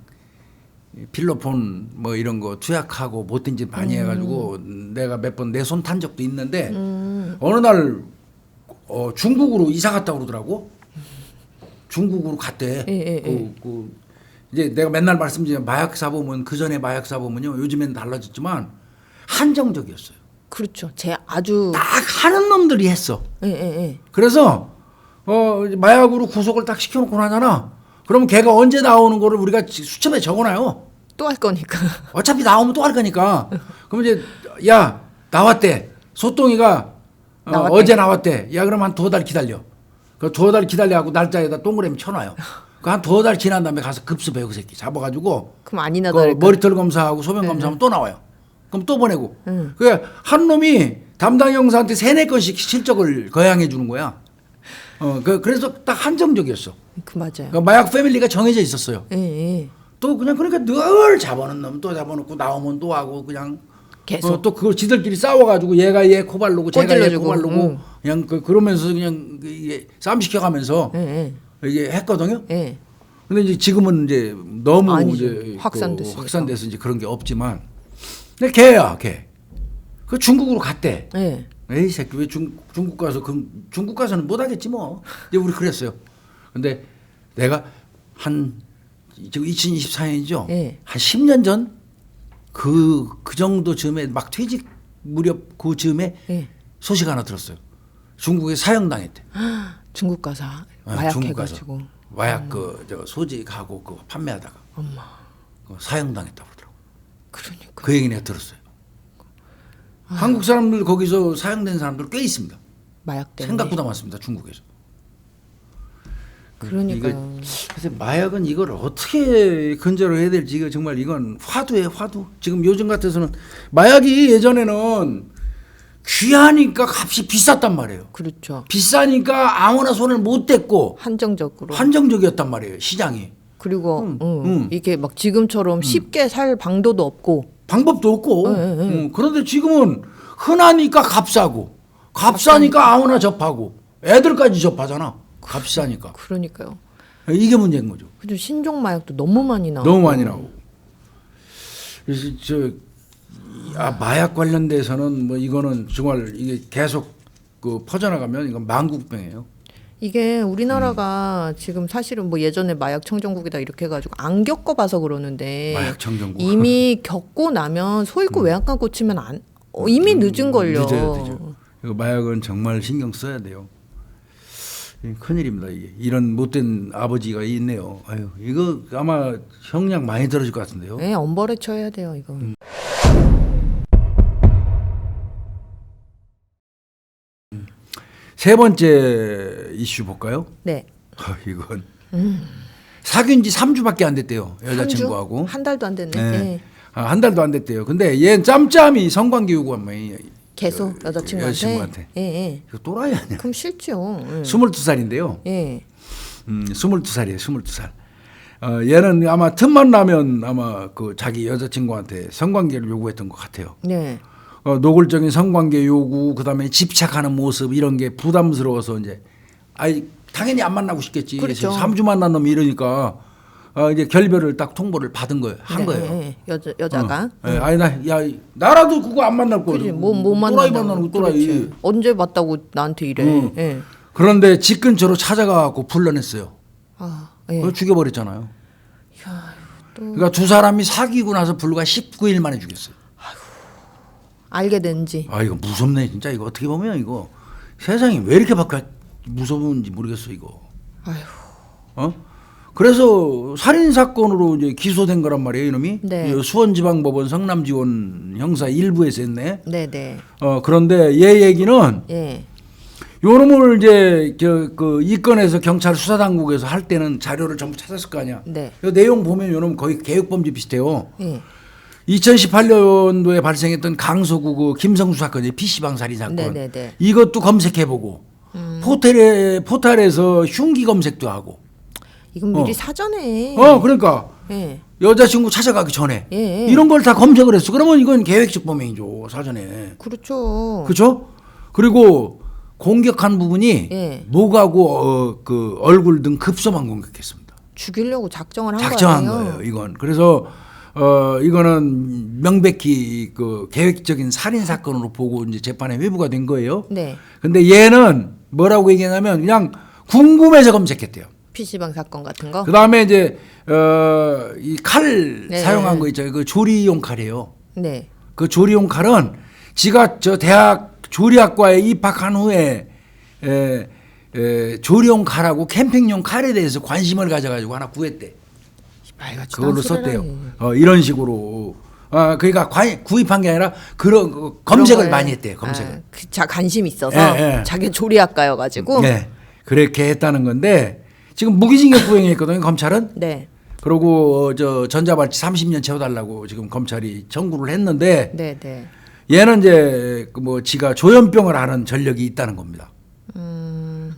필로폰 뭐 이런 거 투약하고 못된 짓 많이 해가지고 내가 몇 번 내 손 탄 적도 있는데 어느 날 중국으로 이사 갔다 그러더라고. 중국으로 갔대. 이제 내가 맨날 말씀드리는 마약 사범은 그 전에 마약 사범은요 요즘에는 달라졌지만 한정적이었어요. 그렇죠. 제 아주 딱 하는 놈들이 했어. 예. 그래서 마약으로 구속을 딱 시켜놓고 나잖아. 그러면 걔가 언제 나오는 거를 우리가 수첩에 적어놔요. 또 할 거니까. 어차피 나오면 또 할 거니까. 그럼 이제 야 나왔대. 소똥이가 나왔대. 어제 나왔대. 야 그럼 한 2달 기다려. 그 2달 기다려갖고 날짜에다 동그라미 쳐놔요. 그 한 2달 지난 다음에 가서 급습해요. 그 새끼 잡아가지고. 그럼 아니나 그 다를까. 머리털 검사하고 소변 검사하면 또 나와요. 그럼 또 보내고. 그게 한 놈이 담당 형사한테 3-4건씩 실적을 거양해 주는 거야. 그래서 딱 한정적이었어. 그 맞아요. 그러니까 마약 패밀리가 정해져 있었어요. 예. 또 그냥 그러니까 늘 잡아놓은 놈 또 잡아놓고 나오면 또 하고 그냥 계속. 또 그걸 지들끼리 싸워가지고 얘가 얘 코발르고 제가 얘 꼬질러주고. 코발르고 그냥 그러면서 그냥 이게 싸움 시켜가면서 이게 했거든요. 예. 근데 이제 지금은 이제 너무 아니죠. 이제 확산됐으니까. 확산돼서 이제 그런 게 없지만 근데 걔야 걔. 그 중국으로 갔대. 예. 에이 새끼 왜 중국 가서 중국 가서는 못 하겠지 뭐. 이제 우리 그랬어요. 근데 내가 지금 2024년이죠. 예. 한 10년 전 그 정도 즈음에 막 퇴직 무렵 그 즈음에 예. 소식 하나 들었어요. 중국에 사형당했대. 중국 가서 마약 중국 가서 해가지고. 마약 저 소지하고 그 판매하다가 사형당했다고 그러더라고. 그러니까. 그 얘기 내가 들었어요. 한국 사람들 거기서 사형된 사람들 꽤 있습니다. 마약 때문에. 생각보다 많습니다. 중국에서. 그러니까요. 그래서 마약은 이걸 어떻게 근절을 해야 될지 이거 정말 이건 화두예요, 화두. 지금 요즘 같아서는 마약이 예전에는 귀하니까 값이 비쌌단 말이에요. 그렇죠. 비싸니까 아무나 손을 못 댔고 한정적으로. 한정적이었단 말이에요, 시장이. 그리고 이게 막 지금처럼 쉽게 살 방도도 없고. 방법도 없고. 그런데 지금은 흔하니까 값싸고 값싸니까 아무나 접하고 애들까지 접하잖아. 값이 싸니까. 그러니까요. 이게 문제인 거죠. 그리고 신종 마약도 너무 많이 나오고. 너무 많이 나오고. 그래서 마약 관련돼서는 뭐 이거는 정말 이게 계속 그 퍼져나가면 이건 만국병이에요. 이게 우리나라가 지금 사실은 뭐 예전에 마약 청정국이다 이렇게 해가지고 안 겪어봐서 그러는데 마약 청정국. 이미 겪고 나면 소잃고 외양간 꽂히면 이미 늦은 걸요. 늦어요. 이거 마약은 정말 신경 써야 돼요. 큰일입니다 이게. 이런 못된 아버지가 있네요. 아유 이거 아마 형량 많이 들어질 것 같은데요. 네, 엄벌에 쳐야 돼요 이거. 세 번째 이슈 볼까요? 네. 이건 사귄 지 3주밖에 안 됐대요. 여자친구하고. 한 달도 안 됐네. 네. 네. 한 달도 안 됐대요. 근데 얘는 짬짬이 성관계 요구하면 계속 여자친구한테. 예. 이거 또라이 아니야? 그럼 싫죠. 22살인데요. 예. 22살이에요. 22살. 얘는 아마 틈만 나면 아마 그 자기 여자친구한테 성관계를 요구했던 것 같아요. 네. 노골적인 성관계 요구, 그다음에 집착하는 모습 이런 게 부담스러워서 이제 당연히 안 만나고 싶겠지. 그렇죠. 3주 만난 놈이 이러니까 이제 결별을 딱 통보를 받은 거예요. 한 거예요. 네. 여자가. 나라도 그거 안 만날 거지. 그지. 뭐 또라이 만난다고. 만나는 거 또라이. 그렇지. 언제 봤다고 나한테 이래. 예. 그런데 집 근처로 찾아가고 불러냈어요. 예. 그걸 죽여버렸잖아요. 또 그러니까 두 사람이 사귀고 나서 불과 19일 만에 죽였어요. 알게 된지. 이거 무섭네 진짜. 이거 어떻게 보면 이거 세상이 왜 이렇게 무서운지 모르겠어 이거. 아휴. 그래서 살인 사건으로 이제 기소된 거란 말이에요 이놈이. 네. 수원지방법원 성남지원 형사 1부에서 했네. 네네. 그런데 얘 얘기는 예. 요놈을 이제 이 건에서 경찰 수사당국에서 할 때는 자료를 전부 찾았을 거 아니야. 네. 요 내용 보면 요놈 거의 계획범죄 비슷해요. 예. 2018년도에 발생했던 강서구 그 김성수 사건이 PC방 살인 사건. 네네네. 이것도 검색해보고 포탈에서 흉기 검색도 하고. 이건 미리 사전에. 그러니까 예. 여자친구 찾아가기 전에 예. 이런 걸 다 검색을 했어. 그러면 이건 계획적 범행이죠 사전에. 그렇죠. 그렇죠? 그리고 공격한 부분이 예. 목하고 그 얼굴 등 급소만 공격했습니다. 죽이려고 작정을 한 작정한 거예요. 거예요. 이건 그래서 이거는 명백히 그 계획적인 살인 사건으로 보고 이제 재판에 회부가 된 거예요. 네. 근데 얘는 뭐라고 얘기하냐면 그냥 궁금해서 검색했대요. PC방 사건 같은 거. 그 다음에 이제 이 칼 네. 사용한 거 있잖아요. 그 조리용 칼이에요. 네. 그 조리용 칼은 지가 저 대학 조리학과에 입학한 후에 조리용 칼하고 캠핑용 칼에 대해서 관심을 가져가지고 하나 구했대. 말같이 그걸로 썼대요. 이런 식으로. 그러니까 구입한 게 아니라 그런 검색을 많이 했대요. 검색을. 관심 있어서 예, 예. 자기 조리학과여가지고. 네. 그렇게 했다는 건데 지금 무기징역 구형했거든요. 검찰은. 네. 그리고 저 전자발찌 30년 채워달라고 지금 검찰이 청구를 했는데 네. 네. 얘는 이제 뭐 지가 조현병을 하는 전력이 있다는 겁니다.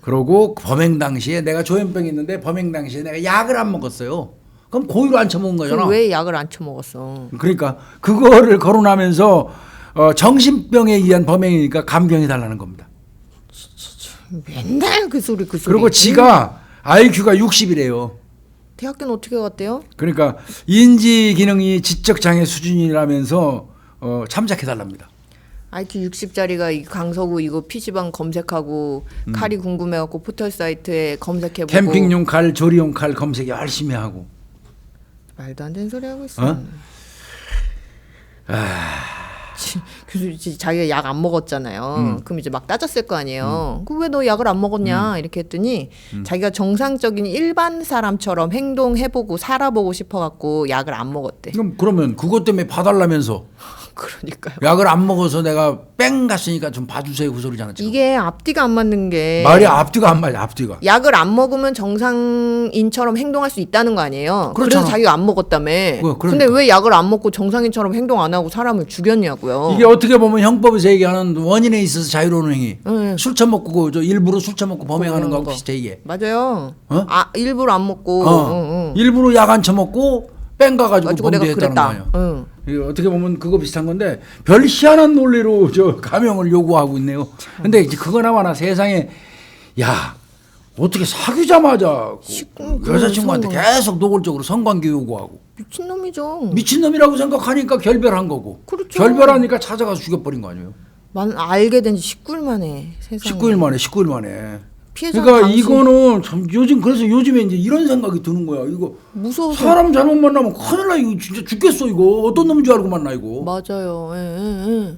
그러고 범행 당시에 내가 조현병이 있는데 범행 당시에 내가 약을 안 먹었어요. 그럼 고의로 안 처먹은 거잖아. 그럼 왜 약을 안 처먹었어? 그러니까 그거를 거론하면서 정신병에 의한 범행이니까 감경해 달라는 겁니다. 맨날 그 소리. 그리고 지가 IQ가 60이래요. 대학교는 어떻게 갔대요? 그러니까 인지 기능이 지적 장애 수준이라면서 참작해 달랍니다. IQ 60짜리가 이 강서구 이거 PC방 검색하고 칼이 궁금해갖고 포털 사이트에 검색해보고 캠핑용 칼, 조리용 칼 검색 열심히 하고. 말도 안 되는 소리 하고 있어. 그래서 자기가 약 안 먹었잖아요. 그럼 이제 막 따졌을 거 아니에요. 그 왜 너 약을 안 먹었냐 이렇게 했더니 자기가 정상적인 일반 사람처럼 행동해보고 살아보고 싶어갖고 약을 안 먹었대. 그러면 그것 때문에 봐달라면서. 그러니까요. 약을 안 먹어서 내가 뺑 갔으니까 좀 봐주세요 그 소리잖아. 지금. 이게 앞뒤가 안 맞는 게 말이 앞뒤가 안 맞아. 앞뒤가. 약을 안 먹으면 정상인처럼 행동할 수 있다는 거 아니에요. 그렇잖아. 그래서 자기가 안 먹었다며. 그러니까. 근데 왜 약을 안 먹고 정상인처럼 행동 안 하고 사람을 죽였냐고요. 이게 어떻게 보면 형법에서 얘기하는 원인에 있어서 자유로운 행위. 네. 술 처먹고 저 일부러 술 처먹고 범행하는 거하고 비슷해 이게. 맞아요. 어? 일부러 안 먹고. 일부러 약 안 처먹고 뺑 가가지고 가지고 내가 범죄했다는 거 그랬다. 아니야. 이게 어떻게 보면 그거 비슷한 건데 별 희한한 논리로 저 감형을 요구하고 있네요. 근데 이제 그거나마나 세상에 야 어떻게 사귀자마자 여자친구한테 계속 노골적으로 성관계 요구하고 미친놈이죠. 미친놈이라고 생각하니까 결별한 거고. 그렇죠. 결별하니까 찾아가서 죽여버린 거 아니에요. 알게 된 지 19일 만에 세상에. 19일 만에. 피해자 그러니까 이거는 참 그래서 요즘에 이제 이런 생각이 드는 거야. 이거 무서워서. 사람 잘못 만나면 큰일 나. 이거 진짜 죽겠어 이거. 어떤 놈인 줄 알고 만나 이거. 맞아요. 예.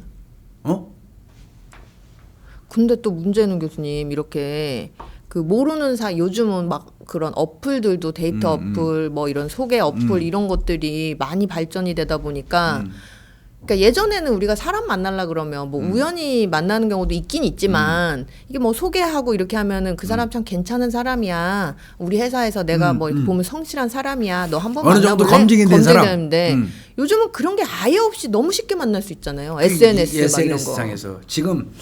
근데 또 문제는 교수님 이렇게 그 모르는 요즘은 막 그런 어플들도 데이터 어플 뭐 이런 소개 어플 이런 것들이 많이 발전이 되다 보니까 그러니까 예전에는 우리가 사람 만나려 그러면 뭐 우연히 만나는 경우도 있긴 있지만 이게 뭐 소개하고 이렇게 하면은 그 사람 참 괜찮은 사람이야. 우리 회사에서 내가 뭐 이렇게 보면 성실한 사람이야. 너 한번 어느 만나볼래? 정도 검증이 된 사람. 되는데 요즘은 그런 게 아예 없이 너무 쉽게 만날 수 있잖아요. SNS 막 이런 거. 상에서 지금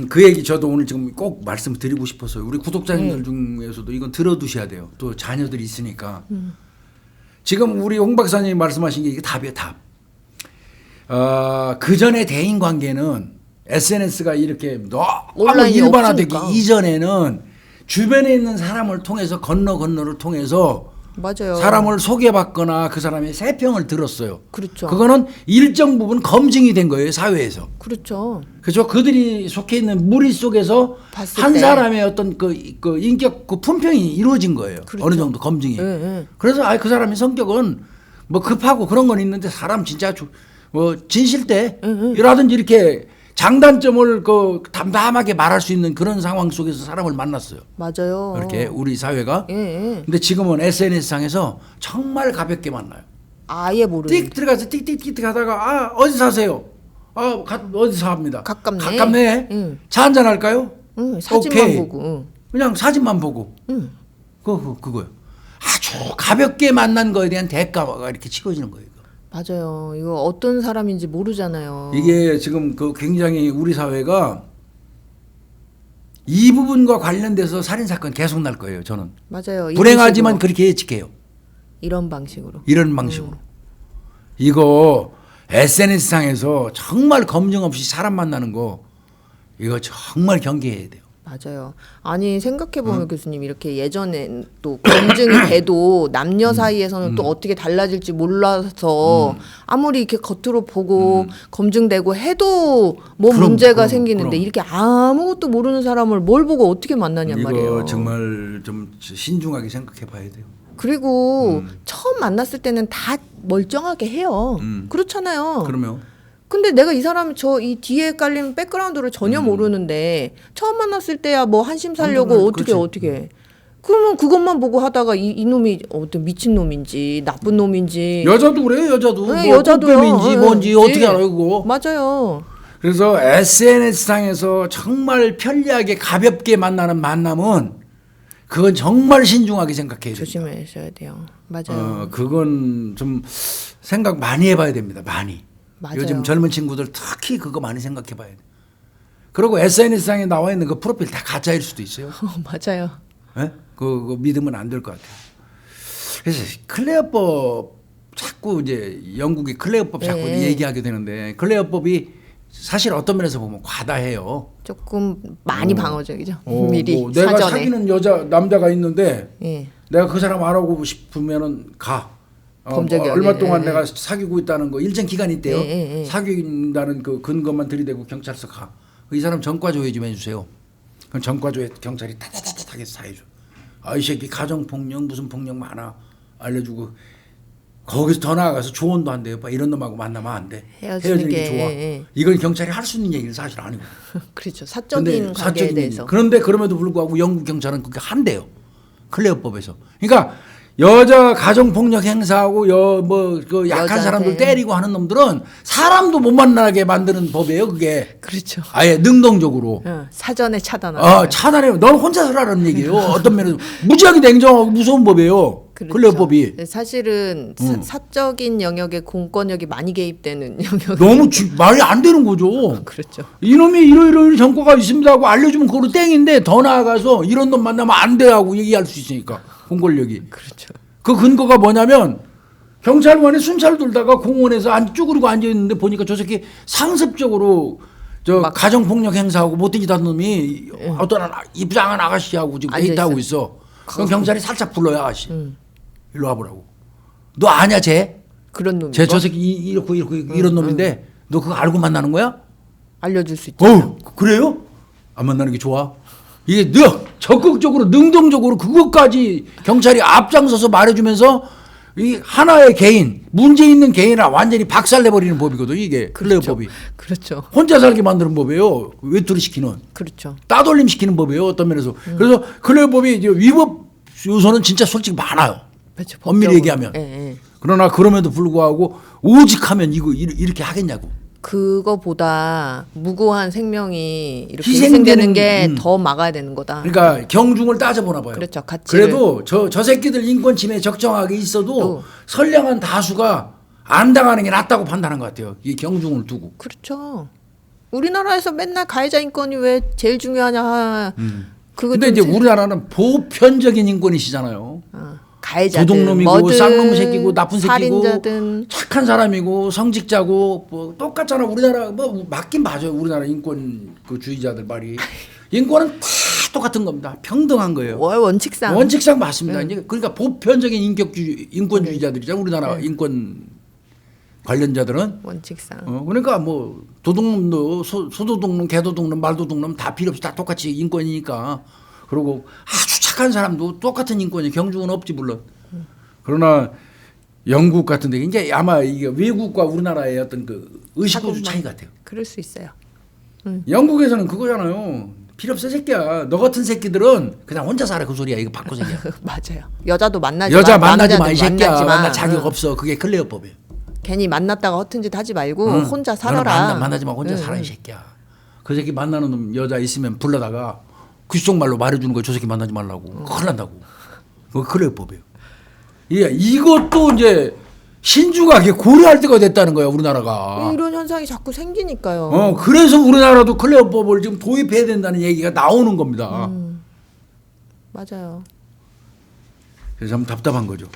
그 얘기 저도 오늘 지금 꼭 말씀드리고 싶어서요. 우리 구독자님들 중에서도 이건 들어두셔야 돼요. 또 자녀들이 있으니까. 지금 우리 홍 박사님이 말씀하신 게 이게 답이에요. 답. 그 전에 대인 관계는 SNS가 이렇게 너무 온라인이 일반화되기 없으니까. 이전에는 주변에 있는 사람을 통해서 건너를 통해서 맞아요. 사람을 소개받거나 그 사람의 세평을 들었어요. 그렇죠. 그거는 일정 부분 검증이 된 거예요, 사회에서. 그렇죠. 그죠? 그들이 속해 있는 무리 속에서 봤을 한 때. 사람의 어떤 그 인격 그 품평이 이루어진 거예요. 그렇죠. 어느 정도 검증이. 네. 그래서 그 사람의 성격은 뭐 급하고 그런 건 있는데 사람 진짜 뭐 진실대라든지 이렇게 장단점을 그 담담하게 말할 수 있는 그런 상황 속에서 사람을 만났어요. 맞아요. 이렇게 우리 사회가. 예. 근데 지금은 SNS 상에서 정말 가볍게 만나요. 아예 모르는. 띡 들어가서 띡띡띡 하다가 어디 사세요? 어디 사합니다. 가깝네. 가깝네. 차 한잔 할까요? 응, 사진만 오케이. 보고. 응. 그냥 사진만 보고. 응. 그거요. 아주 가볍게 만난 거에 대한 대가가 이렇게 치러지는 거예요. 맞아요. 이거 어떤 사람인지 모르잖아요. 이게 지금 그 굉장히 우리 사회가 이 부분과 관련돼서 살인 사건 계속 날 거예요. 저는 맞아요. 이런 불행하지만 식으로. 그렇게 예측해요. 이런 방식으로. 이런 방식으로. 이거 SNS 상에서 정말 검증 없이 사람 만나는 거 이거 정말 경계해야 돼요. 맞아요. 아니 생각해보면 교수님 이렇게 예전에 또 검증이 돼도 남녀 사이에서는 또 어떻게 달라질지 몰라서 아무리 이렇게 겉으로 보고 검증되고 해도 뭐 문제가 생기는데 이렇게 아무것도 모르는 사람을 뭘 보고 어떻게 만나냔 이거 말이에요. 정말 좀 신중하게 생각해봐야 돼요. 그리고 처음 만났을 때는 다 멀쩡하게 해요. 그렇잖아요. 그러면 근데 내가 이 사람이 저 이 뒤에 깔린 백그라운드를 전혀 모르는데 처음 만났을 때야 뭐 한심 살려고 그렇지. 어떻게 해. 그러면 그것만 보고 하다가 이놈이 어떤 미친 놈인지 나쁜 놈인지 여자도 그래요. 여자도 네, 뭐 여자도요. 꽃뱀인지 네, 뭔지 네. 어떻게 알아요 그거. 맞아요. 그래서 SNS상에서 정말 편리하게 가볍게 만나는 만남은 그건 정말 신중하게 생각해야 돼요. 조심하셔야 돼요. 맞아요. 그건 좀 생각 많이 해봐야 됩니다. 많이. 맞아요. 요즘 젊은 친구들 특히 그거 많이 생각해봐야 돼요. 그리고 SNS상에 나와 있는 그 프로필 다 가짜일 수도 있어요. 맞아요. 예? 그거 믿으면 안 될 것 같아요. 그래서 클레어법 자꾸 이제 영국의 클레어법 자꾸 네. 얘기하게 되는데 클레어법이 사실 어떤 면에서 보면 과다해요. 조금 많이 방어적이죠. 어, 미리 뭐 내가 사전에. 사귀는 남자가 있는데 예. 내가 그 사람 알아보고 싶으면은 가. 범죄 얼마 동안 예, 내가 사귀고 있다는 거 일정 기간이 있대요. 예. 사귄다는 그 근거만 들이대고 경찰서 가. 이 사람 전과 조회 좀 해주세요. 그럼 전과 조회 경찰이 타타타타하게 다 해줘. 이 새끼 가정 폭력 무슨 폭력 많아 알려주고 거기서 더 나아가서 조언도 안 돼요. 이런 놈하고 만나면 안 돼. 헤어지는 게 게, 좋아. 예. 이건 경찰이 할 수 있는 얘기는 사실 아니고. 그렇죠. 근데 사적인 관계에 사적인 대해서. 얘기. 그런데 그럼에도 불구하고 영국 경찰은 그게 한대요. 클레어법에서. 그러니까 여자 가정 폭력 행사하고 그 약한 여자한테. 사람들 때리고 하는 놈들은 사람도 못 만나게 만드는 법이에요. 그게 그렇죠. 아예 능동적으로. 사전에 차단하는. 차단해요. 넌 혼자 살아라는 얘기예요. 어떤 면에서 무지하게 냉정하고 무서운 법이에요. 그렇죠. 클레어법이. 사실은 사적인 영역에 공권력이 많이 개입되는 영역. 너무 말이 안 되는 거죠. 그렇죠. 이놈이 이러이러 전과가 있습니다 하고 알려주면 그거로 땡인데 더 나아가서 이런 놈 만나면 안 돼 하고 얘기할 수 있으니까 공권력이. 그렇죠. 그 근거가 뭐냐면 경찰관이 순찰 돌다가 공원에서 쭈그리고 앉아있는데 보니까 저 새끼 상습적으로 가정폭력 행사하고 못된 짓 하는 놈이 어떤 입장한 아가씨하고 지금 데이트하고 있어. 그럼 경찰이 살짝 불러요. 아가씨 일로 와보라고. 너 아냐 쟤? 그런 놈이. 쟤 저 새끼 이렇고 이런 놈인데 너 그거 알고 만나는 거야? 알려줄 수 있죠. 그래요? 안 만나는 게 좋아. 이게 적극적으로 능동적으로 그것까지 경찰이 앞장서서 말해주면서 이 하나의 개인 문제 있는 개인을 완전히 박살내버리는 법이거든 이게 클레어법이. 그렇죠. 혼자 살게 만드는 법이에요. 외투를 시키는. 그렇죠. 따돌림 시키는 법이에요. 어떤 면에서. 그래서 클레어법이 이제 위법 요소는 진짜 솔직히 많아요. 그렇죠. 엄밀히 얘기하면. 예. 그러나 그럼에도 불구하고 오직하면 이렇게 하겠냐고. 그거보다 무고한 생명이 이렇게 희생되는, 희생되는 게 더 막아야 되는 거다. 그러니까 경중을 따져보나 봐요. 그렇죠. 가치를. 그래도 저 새끼들 인권 침해 적정하게 있어도 또. 선량한 다수가 안 당하는 게 낫다고 판단한 것 같아요. 이 경중을 두고. 그렇죠. 우리나라에서 맨날 가해자 인권이 왜 제일 중요하냐. 그거 근데 좀 이제 우리나라는 보편적인 인권이시잖아요. 가해자든 도둑놈이고 뭐든 쌍놈 새끼고 나쁜 새끼고 살인자든 착한 사람이고 성직자고 뭐 똑같잖아. 우리나라 뭐 맞긴 맞아요. 우리나라 인권 그 주의자들 말이 인권은 다 똑같은 겁니다. 평등한 거예요. 원칙상 맞습니다. 이제 그러니까 보편적인 인권주의자들이잖아. 우리나라 인권 관련자들은 원칙상. 그러니까 뭐 도둑놈도 소도둑놈, 개도둑놈, 말도둑놈 다 필요 없이 다 똑같이 인권이니까. 그리고 아주 착한 사람도 똑같은 인권이 경중은 없지 물론. 그러나 영국 같은데 이제 아마 이게 외국과 우리나라의 어떤 그 의식구조 차이 같아요. 그럴 수 있어요. 영국에서는 그거잖아요. 필요 없어 새끼야. 너 같은 새끼들은 그냥 혼자 살아 그 소리야. 이거 바꿔 새끼야. 맞아요. 여자 만나지 마 이 새끼야. 만날 자격 없어. 그게 클레어법이에요. 괜히 만났다가 허튼 짓 하지 말고 혼자 살아라. 만나지 마 혼자 살아 이 새끼야. 그 새끼 만나는 놈 여자 있으면 불러다가 귀속말로 말해주는 거야. 저 새끼 만나지 말라고. 큰일 난다고. 그거 클레어법이에요. 이것도 이제 신중하게 고려할 때가 됐다는 거야 우리나라가. 이런 현상이 자꾸 생기니까요. 그래서 우리나라도 클레어법을 지금 도입해야 된다는 얘기가 나오는 겁니다. 맞아요. 그래서 참 답답한 거죠.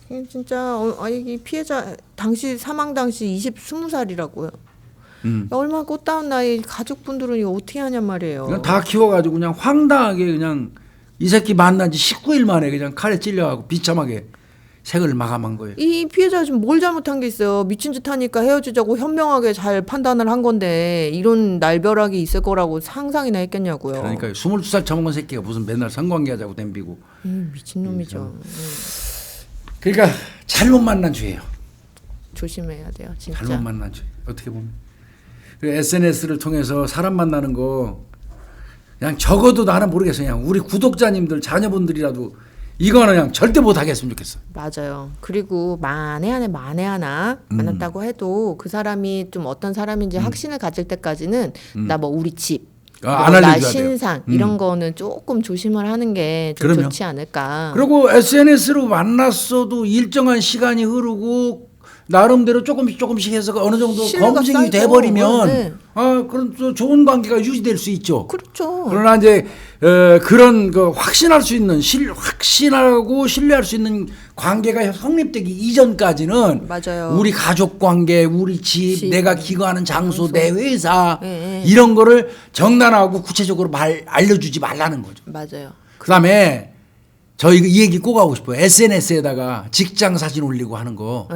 이게 진짜 이 피해자 당시 사망 당시 20살이라고요. 얼마나 꽃다운 나이 가족분들은 이거 어떻게 하냔 말이에요. 그냥 다 키워가지고 그냥 황당하게 그냥 이 새끼 만난 지 19일 만에 그냥 칼에 찔려가고 비참하게 생을 마감한 거예요. 이 피해자 지금 뭘 잘못한 게 있어요. 미친 짓 하니까 헤어지자고 현명하게 잘 판단을 한 건데 이런 날벼락이 있을 거라고 상상이나 했겠냐고요. 그러니까 22살 처먹은 새끼가 무슨 맨날 성관계하자고 덤비고. 미친놈이죠. 그러니까 잘못 만난 죄예요. 조심해야 돼요. 진짜. 잘못 만난 죄. 어떻게 보면. SNS를 통해서 사람 만나는 거 그냥 적어도 나는 모르겠어요. 그냥 우리 구독자님들 자녀분들이라도 이거는 그냥 절대 못 하겠으면 좋겠어. 맞아요. 그리고 만에 하나 만났다고 해도 그 사람이 좀 어떤 사람인지 확신을 가질 때까지는 나 뭐 우리 집, 안 나 알려줘야 신상 돼요. 이런 거는 조금 조심을 하는 게 좀 그럼요. 좋지 않을까. 그리고 SNS로 만났어도 일정한 시간이 흐르고 나름대로 조금씩 해서 어느 정도 신뢰가 검증이 쌓이고, 돼버리면 네. 그런 또 좋은 관계가 유지될 수 있죠. 그렇죠. 그러나 이제 그런 그 확신할 수 있는 확신하고 신뢰할 수 있는 관계가 성립되기 이전까지는 맞아요. 우리 가족 관계, 우리 집, 내가 기거하는 장소, 내 회사 네. 이런 거를 정단하고 구체적으로 알려주지 말라는 거죠. 맞아요. 그다음에 저 이 얘기 꼭 하고 싶어요. SNS에다가 직장 사진 올리고 하는 거.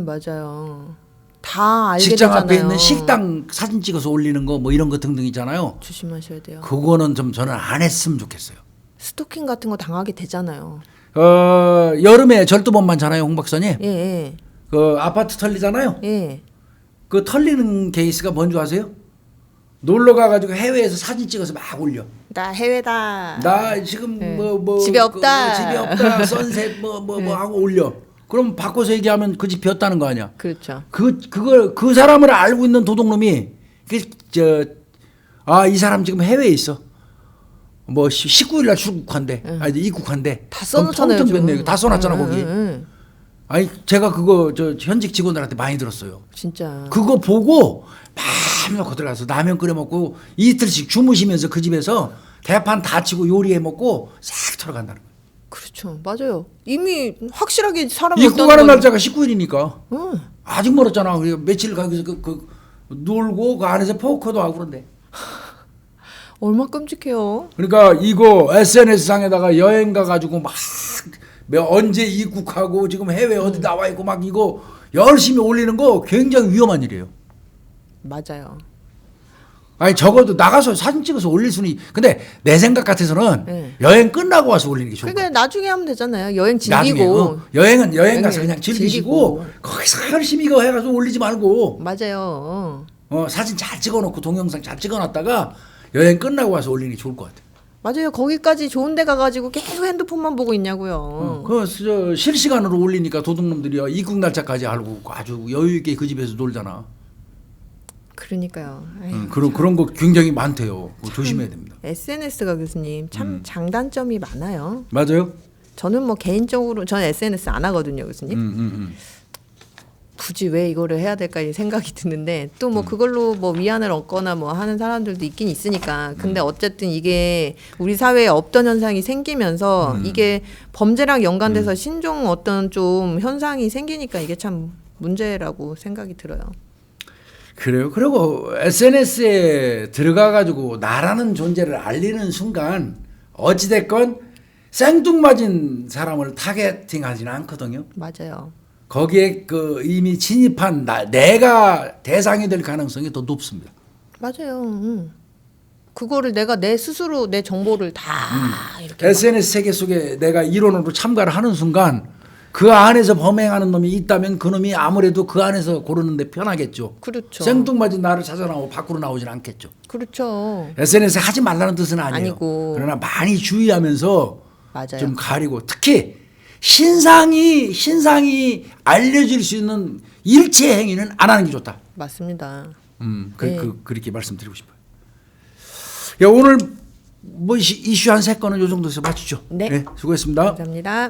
맞아요. 다 알게 직장 되잖아요. 앞에 있는 식당 사진 찍어서 올리는 거 뭐 이런 거 등등 있잖아요. 조심하셔야 돼요. 그거는 좀 저는 안 했으면 좋겠어요. 스토킹 같은 거 당하게 되잖아요. 여름에 절도범 많잖아요, 홍 박사님. 예. 그 아파트 털리잖아요. 예. 그 털리는 케이스가 뭔지 아세요? 놀러 가가지고 해외에서 사진 찍어서 막 올려. 나 해외다. 나 지금 네. 뭐 집에 없다. 집에 없다. 선셋 뭐 하고 올려. 그럼 바꿔서 얘기하면 그 집 비었다는 거 아니야? 그렇죠. 그 사람을 알고 있는 도둑놈이 이 사람 지금 해외에 있어. 뭐 19일 날 출국한대. 이제 입국한대. 다 써놓잖아요. 텅텅 뺐네. 다 써놨잖아 거기. 아니 제가 그거 현직 직원들한테 많이 들었어요. 진짜. 그거 보고 밤에 거들어서 라면 끓여 먹고 이틀씩 주무시면서 그 집에서 대판 다 치고 요리해 먹고 싹 털어간다는 거예요. 그렇죠. 맞아요. 이미 확실하게 사람이 입국하는 날짜가 19일이니까 아직 멀었잖아. 우리가 며칠 가기서 놀고 그 안에서 포커도 하고 그런데. 얼마나 끔찍해요. 그러니까 이거 SNS 상에다가 여행 가가지고 막 언제 입국하고 지금 해외 어디 나와 있고 막 이거 열심히 올리는 거 굉장히 위험한 일이에요. 맞아요. 아니 적어도 나가서 사진 찍어서 올릴 수는 근데 내 생각 같아서는 네. 여행 끝나고 와서 올리는 게 좋을 것 같아요. 그러니까 나중에 하면 되잖아요. 여행 나중에, 즐기고. 여행은 여행 가서 그냥 즐기시고 즐기고. 거기서 열심히 이거 해가지고 올리지 말고 맞아요. 사진 잘 찍어놓고 동영상 잘 찍어놨다가 여행 끝나고 와서 올리는 게 좋을 것 같아요. 맞아요. 거기까지 좋은 데 가가지고 계속 핸드폰만 보고 있냐고요. 저 실시간으로 올리니까 도둑놈들이요 입국 날짜까지 알고 아주 여유 있게 그 집에서 놀잖아. 그러니까요. 그런 거 굉장히 많대요. 그거 조심해야 됩니다. SNS가 교수님 참 장단점이 많아요. 맞아요? 저는 뭐 개인적으로 저는 SNS 안 하거든요, 교수님. 굳이 왜 이거를 해야 될까 이 생각이 드는데 또 뭐 그걸로 뭐 위안을 얻거나 뭐 하는 사람들도 있긴 있으니까 근데 어쨌든 이게 우리 사회에 없던 현상이 생기면서 이게 범죄랑 연관돼서 신종 어떤 좀 현상이 생기니까 이게 참 문제라고 생각이 들어요. 그래요. 그리고 SNS에 들어가가지고 나라는 존재를 알리는 순간 어찌됐건 생뚱맞은 사람을 타겟팅하지는 않거든요. 맞아요. 거기에 이미 진입한 내가 대상이 될 가능성이 더 높습니다. 맞아요. 그거를 내가 내 스스로 내 정보를 다 이렇게 SNS 세계 속에 내가 일원으로 참가를 하는 순간 그 안에서 범행하는 놈이 있다면 그 놈이 아무래도 그 안에서 고르는데 편하겠죠. 그렇죠. 생뚱맞은 나를 찾아 나오고 밖으로 나오진 않겠죠. 그렇죠. SNS 하지 말라는 뜻은 아니에요. 아니고. 그러나 많이 주의하면서 맞아요. 좀 가리고 특히 신상이 알려질 수 있는 일체 행위는 안 하는 게 좋다. 맞습니다. 그렇게 말씀드리고 싶어요. 야, 오늘 뭐 이슈 한 3건은 요 정도에서 마치죠. 네. 수고했습니다. 감사합니다.